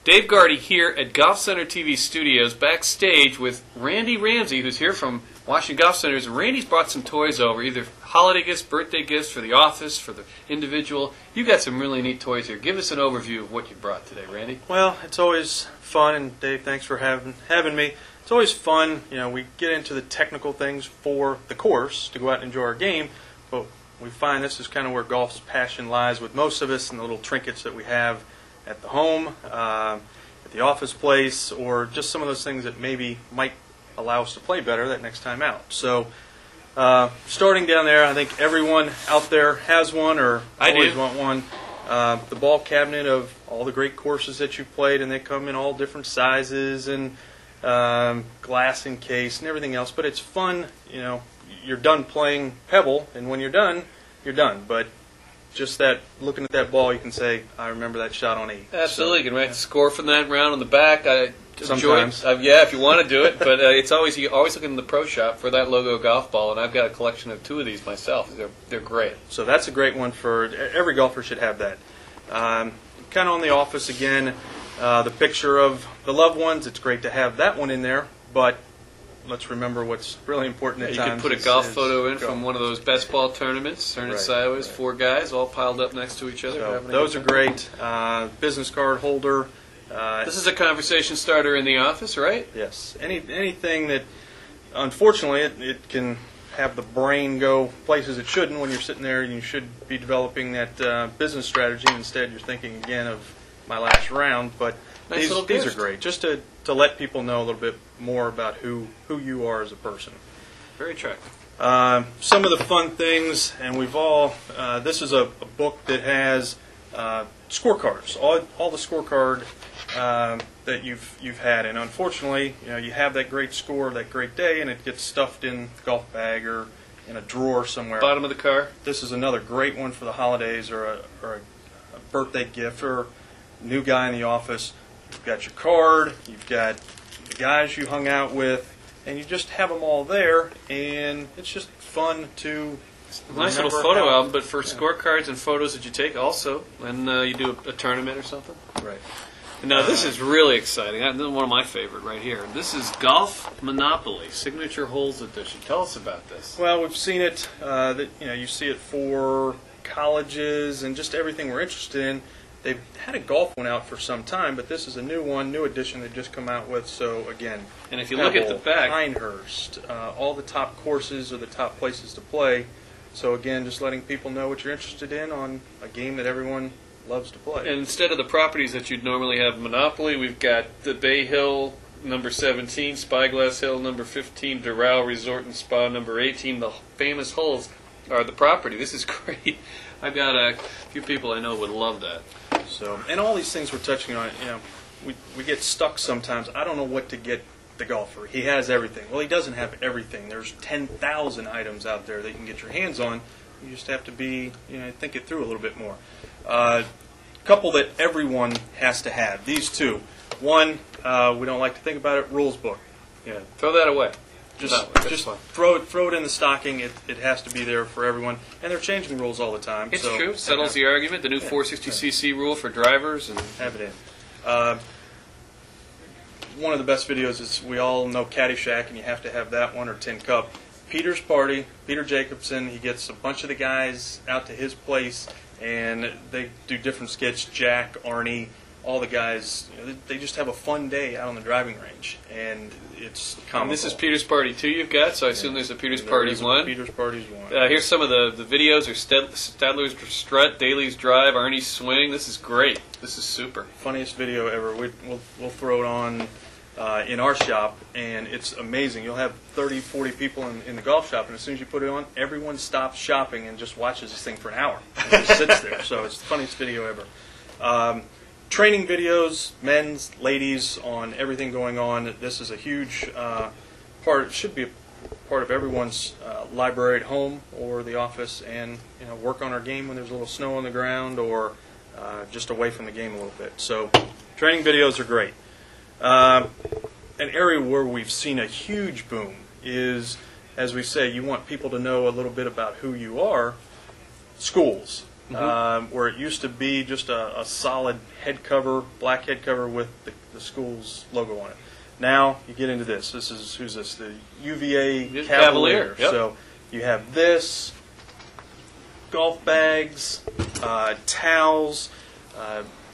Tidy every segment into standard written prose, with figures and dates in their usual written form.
Dave Gardy here at Golf Center TV Studios, backstage with Randy Ramsey, who's here from Washington Golf Centers. Randy's brought some toys over, either holiday gifts, birthday gifts for the office, for the individual. You got some really neat toys here. Give us an overview of what you brought today, Randy. Well, it's always fun, and Dave, thanks for having me. It's always fun, we get into the technical things for the course to go out and enjoy our game, but we find this is kind of where golf's passion lies with most of us, and the little trinkets that we have at the home, at the office place, or just some of those things that maybe might allow us to play better that next time out. So, starting down there, I think everyone out there has one or always want one. The ball cabinet of all the great courses that you've played, and they come in all different sizes and glass encased and everything else. But it's fun, you're done playing Pebble, and when you're done, you're done. But just that, looking at that ball, you can say, I remember that shot on 8. Absolutely. You can write the score from that round on the back. Sometimes. Yeah, if you want to do it. But it's always, you always look in the pro shop for that logo golf ball, and I've got a collection of 2 of these myself. They're great. So that's a great one for every golfer should have that. Kind of on the office again, the picture of the loved ones. It's great to have that one in there, but let's remember what's really important at times. You can put a golf photo in from one of those best ball tournaments, turn it sideways, 4 guys all piled up next to each other. So those are great. Business card holder. This is a conversation starter in the office, right? Yes. Anything that, unfortunately, it can have the brain go places it shouldn't when you're sitting there and you should be developing that business strategy. Instead, you're thinking again of my last round. But these are great, just to let people know a little bit more about who you are as a person. Very attractive. Some of the fun things, and we've all, this is a book that has scorecards, all the scorecard that you've had, and unfortunately, you have that great score, that great day, and it gets stuffed in the golf bag or in a drawer somewhere. Bottom of the car. This is another great one for the holidays or a birthday gift or new guy in the office. You've got your card, you've got the guys you hung out with, and you just have them all there, and it's just fun to nice little photo album, but for scorecards and photos that you take also when you do a tournament or something. Right. Now this is really exciting. This is one of my favorite right here. This is Golf Monopoly Signature Holes Edition. Tell us about this. Well, we've seen it. You see it for colleges and just everything we're interested in. They've had a golf one out for some time, but this is a new one, new edition they've just come out with. So again, and if you look at the back, Pinehurst, all the top courses or the top places to play. So again, just letting people know what you're interested in on a game that everyone loves to play. And instead of the properties that you'd normally have Monopoly, we've got the Bay Hill number 17, Spyglass Hill number 15, Doral Resort and Spa number 18. The famous holes are the property. This is great. I've got a few people I know would love that. So, and all these things we're touching on, we get stuck sometimes. I don't know what to get the golfer. He has everything. Well, he doesn't have everything. There's 10,000 items out there that you can get your hands on. You just have to be, think it through a little bit more. Couple that everyone has to have. These 2. One, we don't like to think about it. Rules book. Yeah, throw that away. Just throw it in the stocking. It has to be there for everyone, and they're changing rules all the time. It's true. Settles the argument. The new 460cc rule for drivers and have it in. One of the best videos is we all know Caddyshack, and you have to have that one or Tin Cup. Peter's party. Peter Jacobson. He gets a bunch of the guys out to his place, and they do different skits. Jack, Arnie, all the guys. They just have a fun day out on the driving range, and it's comical. And this is Peter's Party 2 you've got, so I assume there's a Peter's Party 1. Peter's Party 1. Here's some of the videos. Or Stadler's Strut, Daly's Drive, Arnie's Swing. This is great. This is super. Funniest video ever. We'll throw it on in our shop, and it's amazing. You'll have 30, 40 people in the golf shop, and as soon as you put it on, everyone stops shopping and just watches this thing for an hour. It just sits there. So it's the funniest video ever. Training videos, men's, ladies, on everything going on. This is a huge part. It should be a part of everyone's library at home or the office, and work on our game when there's a little snow on the ground or just away from the game a little bit. So training videos are great. An area where we've seen a huge boom is, as we say, you want people to know a little bit about who you are. Schools. where it used to be just a solid head cover, black head cover with the school's logo on it. Now you get into this. This is, who's this? The UVA Cavalier. Yep. So you have this, golf bags, towels.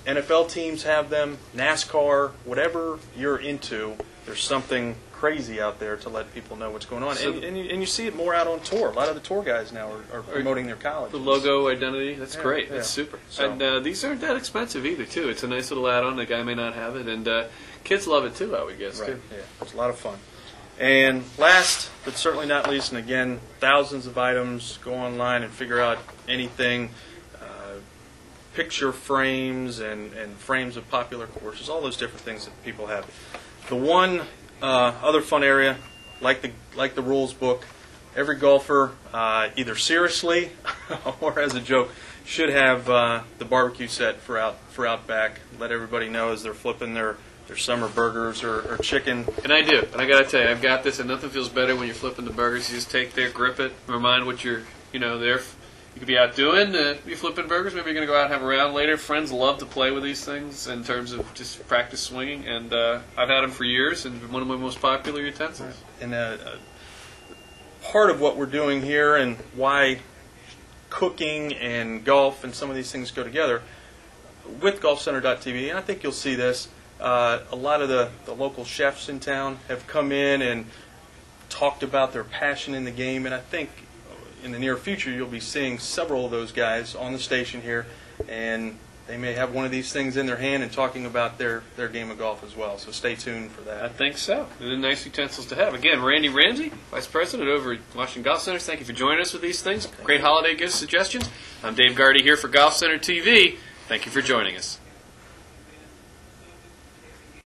NFL teams have them. NASCAR, whatever you're into, there's something crazy out there to let people know what's going on. So And you see it more out on tour. A lot of the tour guys now are promoting their colleges. The logo identity, that's great. That's yeah. super. So- And these aren't that expensive either, too. It's a nice little add-on. The guy may not have it, and kids love it too, I would guess, Right. too. Yeah, it's a lot of fun. And last, but certainly not least, and again, thousands of items. Go online and figure out anything. Picture frames and frames of popular courses, all those different things that people have. The one other fun area, like the rules book, every golfer, either seriously or as a joke, should have the barbecue set for out back. Let everybody know as they're flipping their summer burgers or chicken. And I do. And I got to tell you, I've got this, and nothing feels better when you're flipping the burgers. You just take there, grip it, remind what you're, there. You could be out doing, you're flipping burgers. Maybe you're going to go out and have a round later. Friends love to play with these things in terms of just practice swinging. And I've had them for years, and one of my most popular utensils. And part of what we're doing here and why cooking and golf and some of these things go together with GolfCenter.tv, and I think you'll see this, a lot of the local chefs in town have come in and talked about their passion in the game, and I think in the near future you'll be seeing several of those guys on the station here, and they may have one of these things in their hand and talking about their game of golf as well. So stay tuned for that. I think so. And they're nice utensils to have. Again, Randy Ramsey, Vice President over at Washington Golf Centers. Thank you for joining us with these things. Great holiday gift suggestions. I'm Dave Gardy here for Golf Center TV. Thank you for joining us.